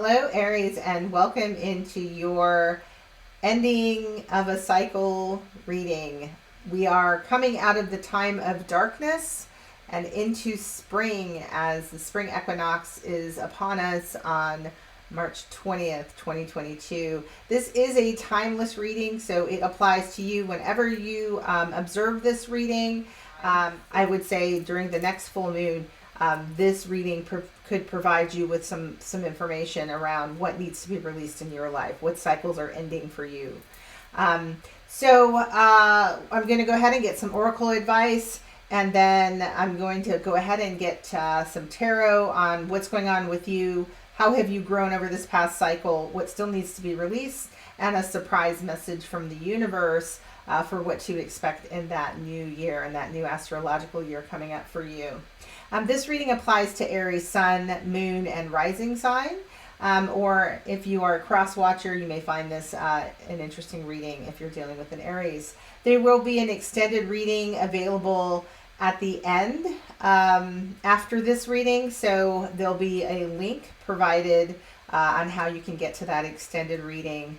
Hello, Aries, and welcome into your ending of a cycle reading. We are coming out of the time of darkness and into spring as the spring equinox is upon us on March 20th, 2022. This is a timeless reading, so it applies to you whenever you observe this reading. I would say during the next full moon, this reading could provide you with some information around what needs to be released in your life, what cycles are ending for you. So I'm going to go ahead and get some oracle advice, and then I'm going to go ahead and get some tarot on what's going on with you, how have you grown over this past cycle, what still needs to be released, and a surprise message from the universe for what to expect in that new year and that new astrological year coming up for you. This reading applies to Aries sun, moon, and rising sign. Or if you are a cross watcher, you may find this an interesting reading if you're dealing with an Aries. There will be an extended reading available at the end after this reading. So there'll be a link provided on how you can get to that extended reading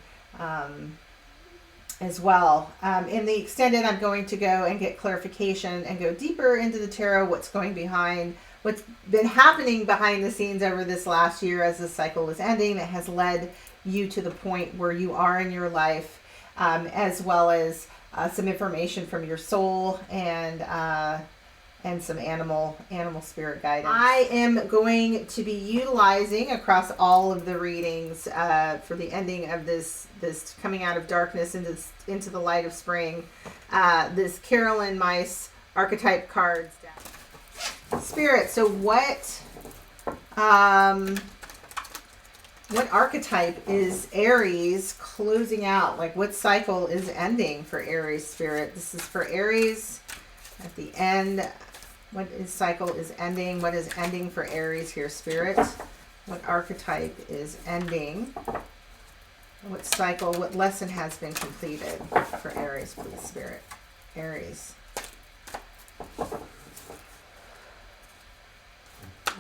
as well. In the extended, I'm going to go and get clarification and go deeper into the tarot, what's been happening behind the scenes over this last year as the cycle is ending that has led you to the point where you are in your life, as well as some information from your soul and some animal spirit guidance. I am going to be utilizing across all of the readings for the ending of this coming out of darkness into the light of spring, this Carolyn Mice archetype cards. Spirit, so what archetype is Aries closing out? Like, what cycle is ending for Aries, Spirit? This is for Aries at the end. What cycle is ending? What is ending for Aries here, Spirit? What archetype is ending? What cycle, what lesson has been completed for Aries, please, Spirit? Aries.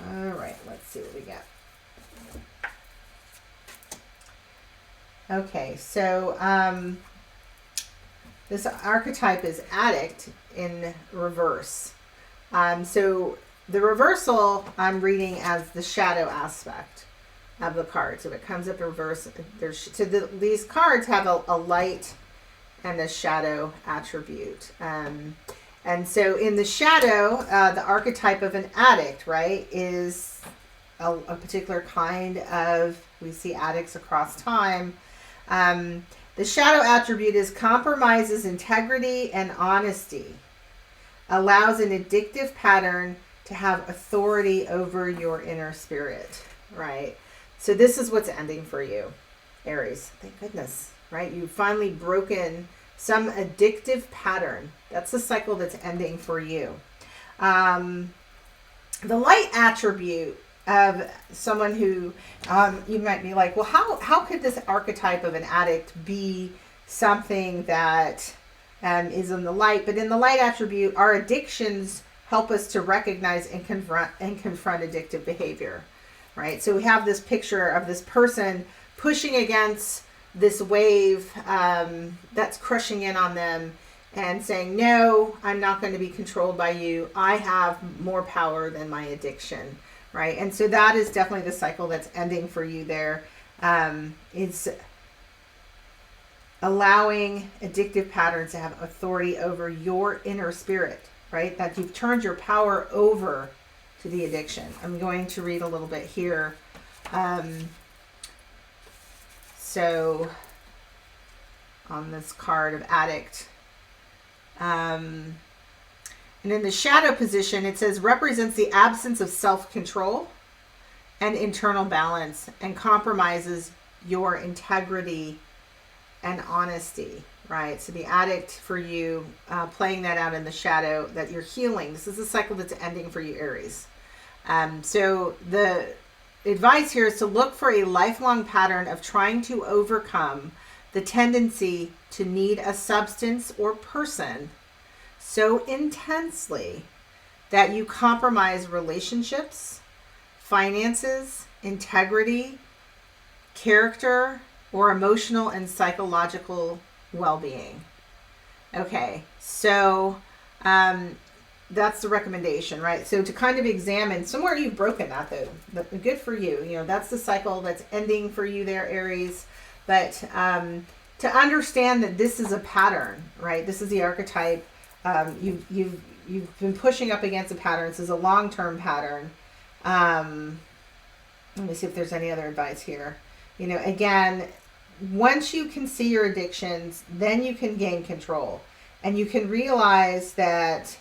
All right, let's see what we got. Okay, so this archetype is Addict in reverse. So the reversal I'm reading as the shadow aspect of the card. So it comes up in reverse. These cards have a light and a shadow attribute. And so in the shadow, the archetype of an addict, right, is a particular kind of, we see addicts across time. The shadow attribute is compromises integrity and honesty, allows an addictive pattern to have authority over your inner spirit, right? So this is what's ending for you, Aries. Thank goodness, right? You've finally broken some addictive pattern. That's the cycle that's ending for you. The light attribute of someone who you might be like, well, how could this archetype of an addict be something that is in the light? But in the light attribute, our addictions help us to recognize and confront addictive behavior, right? So we have this picture of this person pushing against this wave that's crushing in on them and saying, no, I'm not going to be controlled by you. I have more power than my addiction, right? And so that is definitely the cycle that's ending for you there. It's allowing addictive patterns to have authority over your inner spirit, right? That you've turned your power over to the addiction. I'm going to read a little bit here. So on this card of Addict, and in the shadow position, it says represents the absence of self-control and internal balance and compromises your integrity and honesty, right? So the addict for you, playing that out in the shadow, that you're healing. This is a cycle that's ending for you, Aries. So the advice here is to look for a lifelong pattern of trying to overcome the tendency to need a substance or person so intensely that you compromise relationships, finances, integrity, character, or emotional and psychological well-being. Okay, so that's the recommendation, right? So to kind of examine somewhere you've broken that, though, good for you. You know, that's the cycle that's ending for you there, Aries. But to understand that this is a pattern, right? This is the archetype. You've been pushing up against a pattern. This is a long-term pattern. Let me see if there's any other advice here. You know, again, once you can see your addictions, then you can gain control. And you can realize that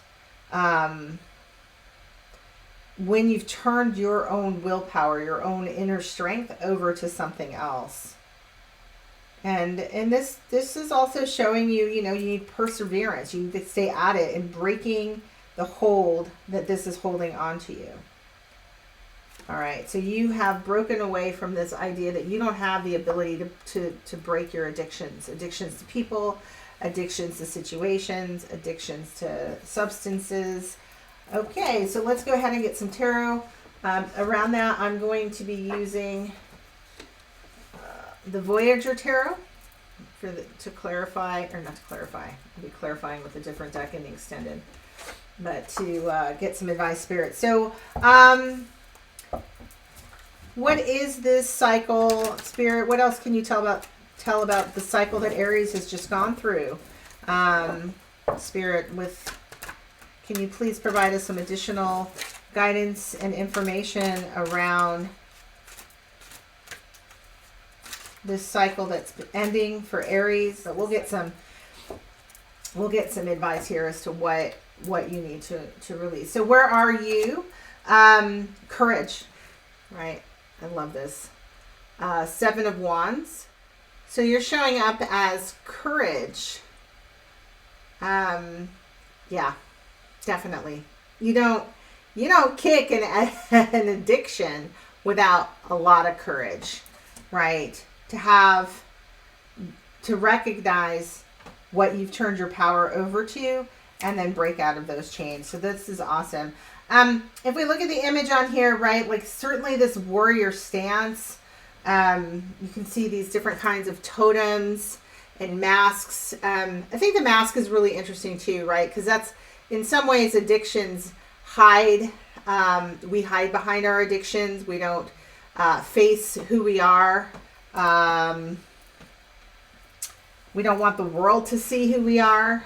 when you've turned your own willpower, your own inner strength over to something else. And this is also showing you, you know, you need perseverance. You need to stay at it and breaking the hold that this is holding on to you. All right, so you have broken away from this idea that you don't have the ability to break your addictions. Addictions to people, addictions to situations, addictions to substances. Okay, so let's go ahead and get some tarot. Around that, I'm going to be using the Voyager Tarot to clarify, or not to clarify, I'll be clarifying with a different deck in the extended, but to get some advice, Spirit. So, what is this cycle, Spirit? What else can you tell about the cycle that Aries has just gone through? Spirit, can you please provide us some additional guidance and information around this cycle that's ending for Aries? So we'll get some advice here as to what you need to release. So where are you? Courage, right? I love this. 7 of Wands. So you're showing up as courage. Yeah, definitely. You don't kick an addiction without a lot of courage, right? To recognize what you've turned your power over to and then break out of those chains. So this is awesome. If we look at the image on here, right, like certainly this warrior stance, you can see these different kinds of totems and masks. I think the mask is really interesting too, right? Because that's, in some ways, addictions hide. We hide behind our addictions. We don't face who we are. We don't want the world to see who we are.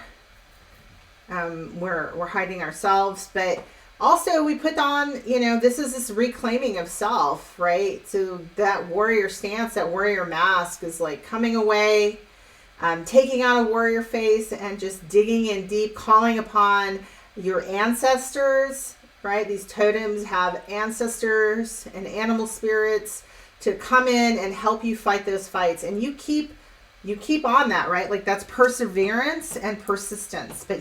We're hiding ourselves, but also we put on, this is this reclaiming of self, right? So that warrior stance, that warrior mask is like coming away, taking on a warrior face and just digging in deep, calling upon your ancestors, right? These totems have ancestors and animal spirits to come in and help you fight those fights. And you keep on that, right? Like that's perseverance and persistence, but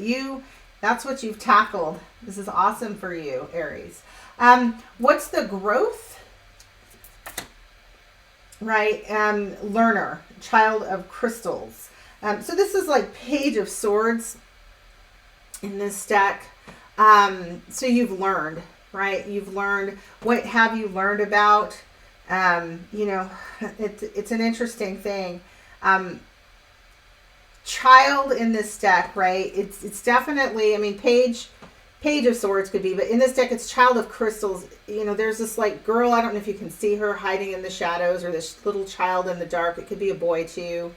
that's what you've tackled. This is awesome for you, Aries. What's the growth? Right? Learner, child of crystals. So this is like Page of Swords in this deck. So you've learned, right? You've learned. What have you learned about? It's an interesting thing. Child in this deck, right? It's definitely, Page of Swords could be, but in this deck it's Child of Crystals. There's this like girl, I don't know if you can see her hiding in the shadows, or this little child in the dark. It could be a boy too.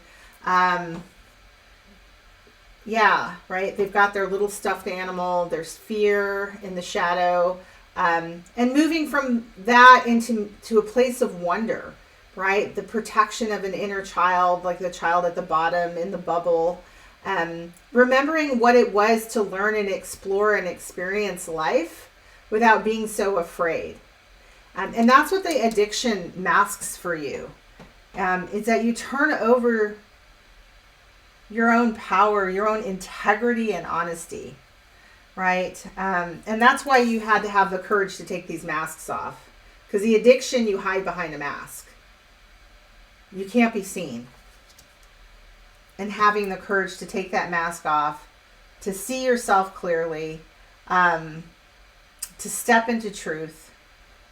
Yeah, right? They've got their little stuffed animal. There's fear in the shadow. And moving from that to a place of wonder, right? The protection of an inner child, like the child at the bottom in the bubble. Remembering what it was to learn and explore and experience life without being so afraid. And that's what the addiction masks for you. Is that you turn over your own power, your own integrity and honesty, right? And that's why you had to have the courage to take these masks off. Because the addiction, you hide behind a mask. You can't be seen. And having the courage to take that mask off, to see yourself clearly, to step into truth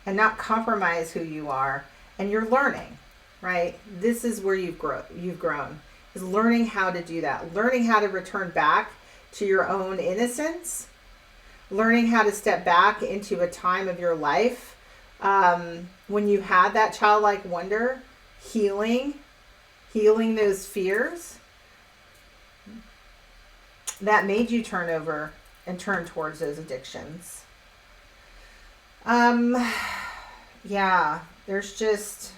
and not compromise who you are. And you're learning. right? This is where you've grown, is learning how to do that, learning how to return back to your own innocence, learning how to step back into a time of your life when you had that childlike wonder, healing those fears that made you turn over and turn towards those addictions. Yeah, there's just,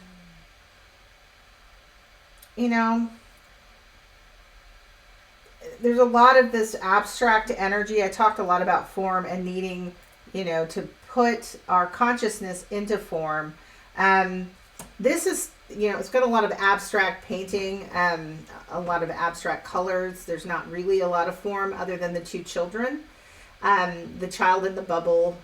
there's a lot of this abstract energy. I talked a lot about form and needing, to put our consciousness into form. This is, it's got a lot of abstract painting, a lot of abstract colors. There's not really a lot of form other than the two children. The child in the bubble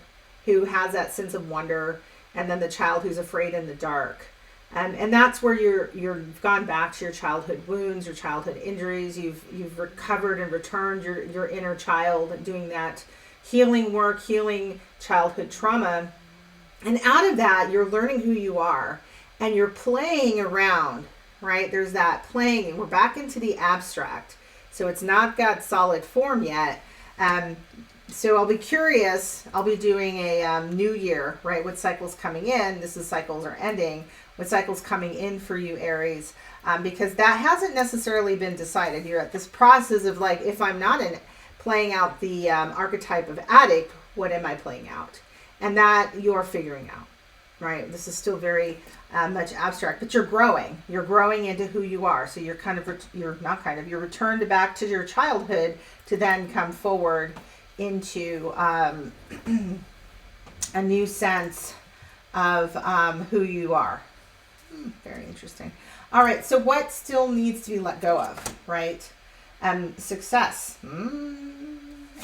who has that sense of wonder, and then the child who's afraid in the dark. And that's where you've gone back to your childhood wounds, your childhood injuries. You've recovered and returned your inner child, doing that healing work, healing childhood trauma. And out of that, you're learning who you are, and you're playing around, right? There's that playing, and we're back into the abstract. So it's not got solid form yet. So I'll be curious. I'll be doing a new year, right? What cycle's coming in? This is cycles are ending. What cycle's coming in for you, Aries? Because that hasn't necessarily been decided. You're at this process of like, if I'm not playing out the archetype of addict, what am I playing out? And that you're figuring out, right? This is still very much abstract, but you're growing. You're growing into who you are. So you're you're returned back to your childhood to then come forward into a new sense of who you are. Very interesting. All right. So what still needs to be let go of, right? Success.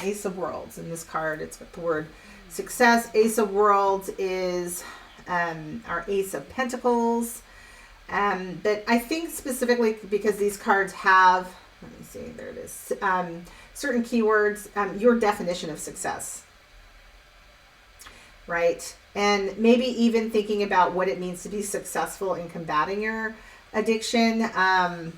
Ace of Worlds. In this card, it's got the word success. Ace of Worlds is our Ace of Pentacles. But I think specifically because these cards have, let me see, there it is, certain keywords, your definition of success, right? And maybe even thinking about what it means to be successful in combating your addiction. I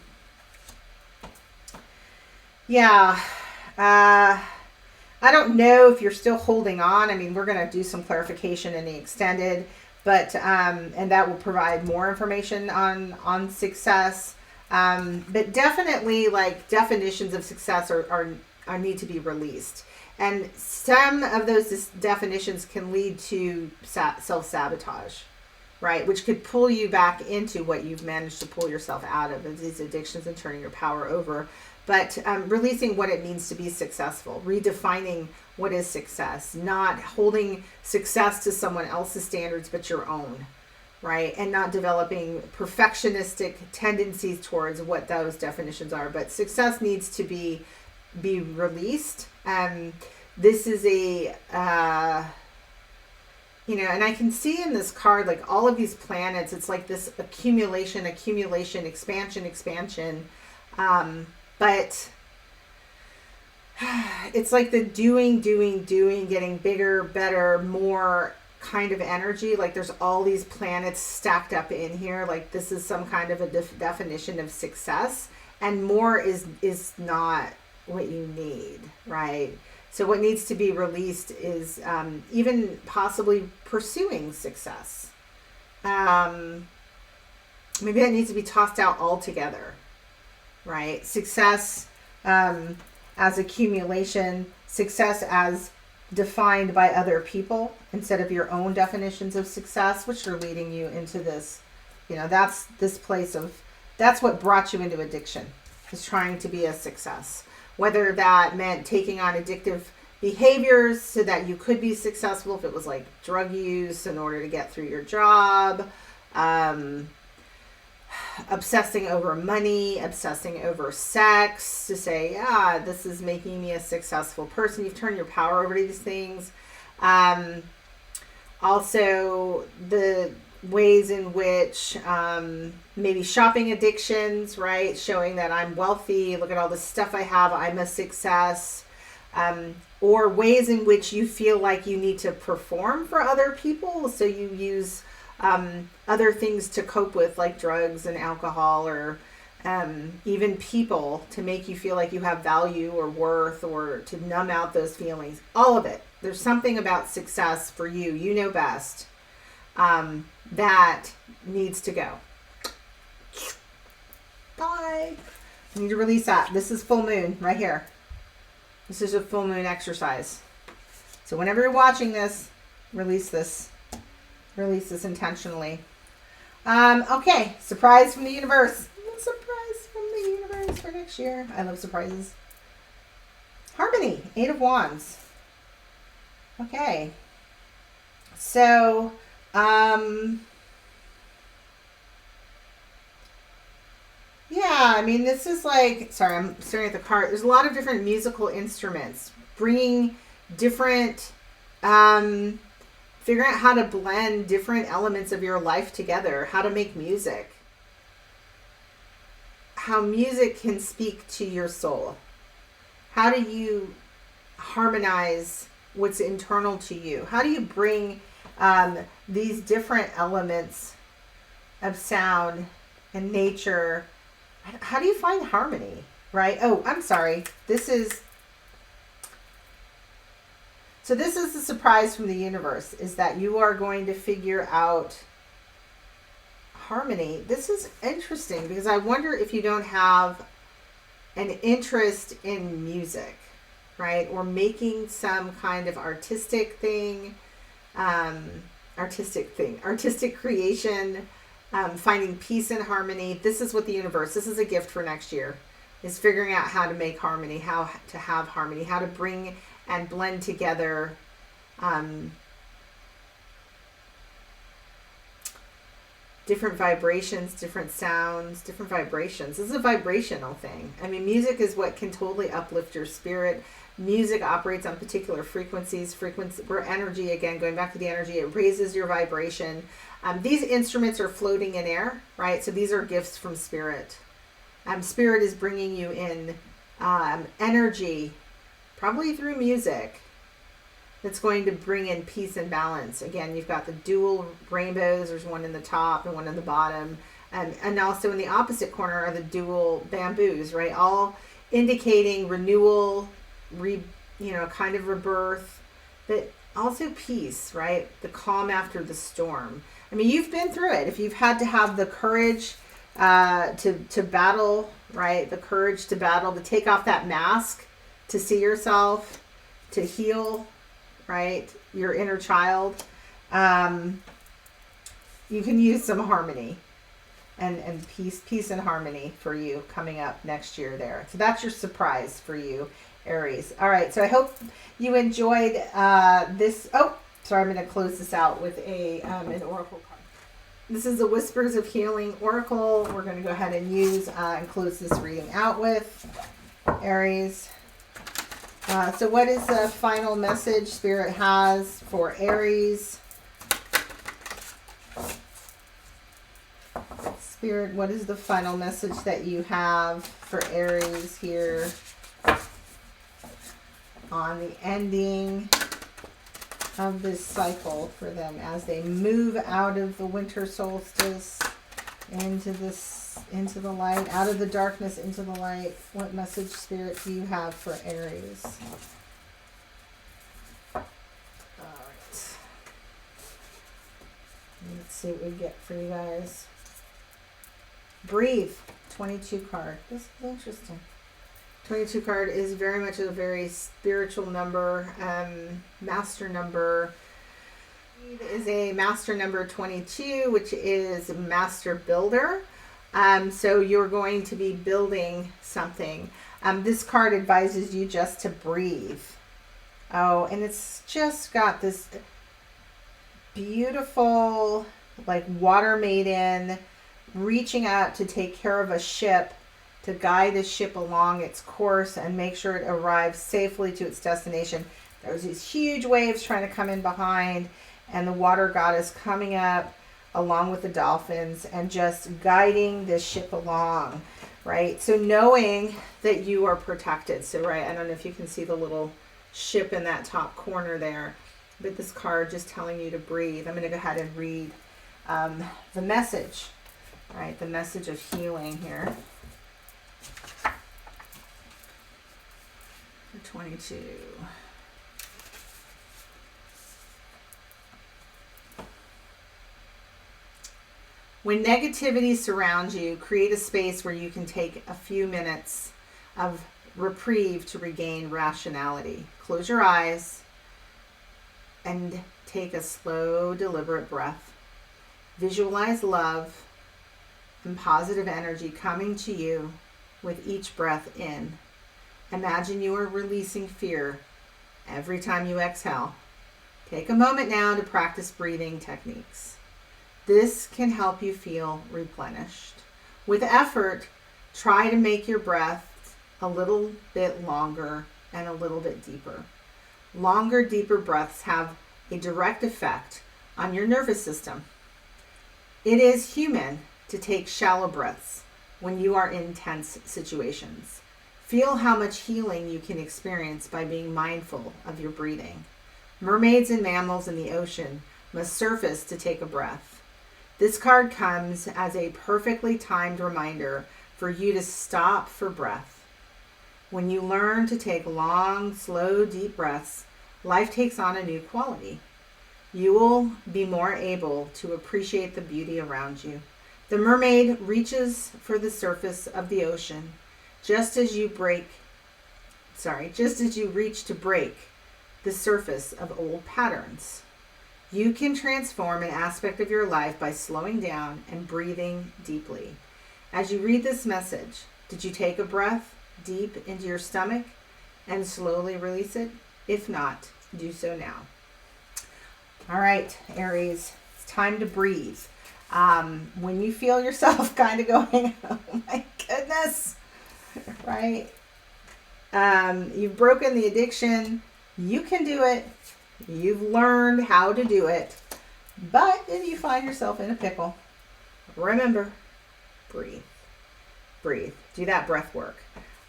don't know if you're still holding on. I mean, we're going to do some clarification in the extended, but and that will provide more information on success. But definitely, like, definitions of success are need to be released. And some of those definitions can lead to self-sabotage, right? Which could pull you back into what you've managed to pull yourself out of these addictions and turning your power over. But releasing what it means to be successful, redefining what is success, not holding success to someone else's standards but your own, right? And not developing perfectionistic tendencies towards what those definitions are. But success needs to be released. This is a, and I can see in this card, like all of these planets, it's like this accumulation, expansion. But it's like the doing, getting bigger, better, more kind of energy. Like there's all these planets stacked up in here. Like this is some kind of a definition of success, and more is not what you need, right? So what needs to be released is even possibly pursuing success. Maybe that needs to be tossed out altogether, right? Success as accumulation, success as defined by other people instead of your own definitions of success, which are leading you into this, that's this place of, that's what brought you into addiction, is trying to be a success. Whether that meant taking on addictive behaviors so that you could be successful, if it was like drug use in order to get through your job, obsessing over money, obsessing over sex to say, yeah, this is making me a successful person. You've turned your power over to these things. Also, the ways in which maybe shopping addictions, right? Showing that I'm wealthy, look at all the stuff I have, I'm a success. Or ways in which you feel like you need to perform for other people. So you use other things to cope with, like drugs and alcohol, or even people to make you feel like you have value or worth, or to numb out those feelings. All of it. There's something about success for you, you know best, that needs to go. Bye. I need to release that. This is full moon right here. This is a full moon exercise. So whenever you're watching this, release this. Release this intentionally. Okay, surprise from the universe. Surprise from the universe for next year. I love surprises. Harmony, 8 of Wands. Okay. So, yeah, I mean, this is like, sorry, I'm staring at the card. There's a lot of different musical instruments, bringing different, figuring out how to blend different elements of your life together, how to make music, how music can speak to your soul. How do you harmonize what's internal to you? How do you bring these different elements of sound and nature? How do you find harmony, right? Oh, I'm sorry. This is the surprise from the universe, is that you are going to figure out harmony. This is interesting because I wonder if you don't have an interest in music, right? Or making some kind of artistic creation, finding peace and harmony. This is what the universe, this is a gift for next year, is figuring out how to make harmony, how to have harmony, how to bring and blend together different vibrations, different sounds, different vibrations. This is a vibrational thing. I mean, music is what can totally uplift your spirit. Music operates on particular frequencies, where energy, again, going back to the energy, it raises your vibration. These instruments are floating in air, right? So these are gifts from spirit. Spirit is bringing you in energy, probably through music, that's going to bring in peace and balance. Again, you've got the dual rainbows. There's one in the top and one in the bottom. And also in the opposite corner are the dual bamboos, right? All indicating renewal, kind of rebirth, but also peace, right? The calm after the storm. I mean, you've been through it. If you've had to have the courage to battle, right? The courage to battle, to take off that mask, to see yourself, to heal, right? Your inner child. You can use some harmony and peace and harmony for you coming up next year there. So that's your surprise for you, Aries. All right. So I hope you enjoyed this. Oh, sorry. I'm going to close this out with an oracle card. This is the Whispers of Healing Oracle. We're going to go ahead and use and close this reading out with, Aries. So what is the final message Spirit has for Aries? Spirit, what is the final message that you have for Aries here on the ending of this cycle for them as they move out of the winter solstice into the light, out of the darkness into the light? What message, Spirit, do you have for Aries? All right. Let's see what we get for you guys. Breathe. 22 card. This is interesting. 22 card is very much a very spiritual number, master number. It is a master number 22, which is master builder. So you're going to be building something. This card advises you just to breathe. Oh, and it's just got this beautiful, like, water maiden reaching out to take care of a ship, to guide the ship along its course and make sure it arrives safely to its destination. There's these huge waves trying to come in behind, and the water goddess coming up along with the dolphins and just guiding this ship along, right? So knowing that you are protected. So, right, I don't know if you can see the little ship in that top corner there, but this card just telling you to breathe. I'm going to go ahead and read the message, right? The message of healing here. For 22. When negativity surrounds you, create a space where you can take a few minutes of reprieve to regain rationality. Close your eyes and take a slow, deliberate breath. Visualize love and positive energy coming to you with each breath in. Imagine you are releasing fear every time you exhale. Take a moment now to practice breathing techniques. This can help you feel replenished. With effort, try to make your breath a little bit longer and a little bit deeper. Longer, deeper breaths have a direct effect on your nervous system. It is human to take shallow breaths when you are in tense situations. Feel how much healing you can experience by being mindful of your breathing. Mermaids and mammals in the ocean must surface to take a breath. This card comes as a perfectly timed reminder for you to stop for breath. When you learn to take long, slow, deep breaths, life takes on a new quality. You will be more able to appreciate the beauty around you. The mermaid reaches for the surface of the ocean just as you reach to break the surface of old patterns. You can transform an aspect of your life by slowing down and breathing deeply. As you read this message, did you take a breath deep into your stomach and slowly release it? If not, do so now. All right, Aries, it's time to breathe. When you feel yourself kind of going, oh my goodness, right? You've broken the addiction. You can do it. You've learned how to do it. But if you find yourself in a pickle, remember, breathe. Breathe. Do that breath work.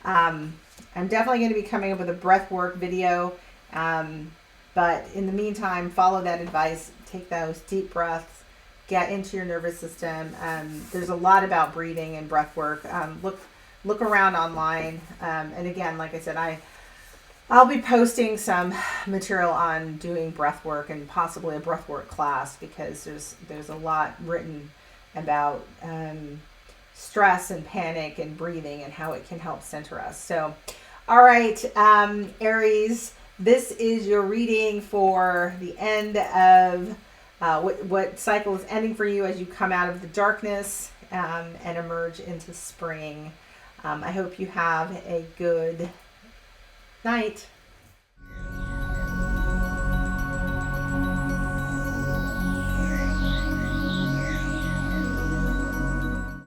I'm definitely going to be coming up with a breath work video. But in the meantime, follow that advice. Take those deep breaths. Get into your nervous system. There's a lot about breathing and breath work. Look around online. And again, like I said, I'll be posting some material on doing breath work and possibly a breath work class, because there's a lot written about stress and panic and breathing and how it can help center us. So, all right, Aries, this is your reading for the end of what cycle is ending for you as you come out of the darkness and emerge into spring. I hope you have a good night.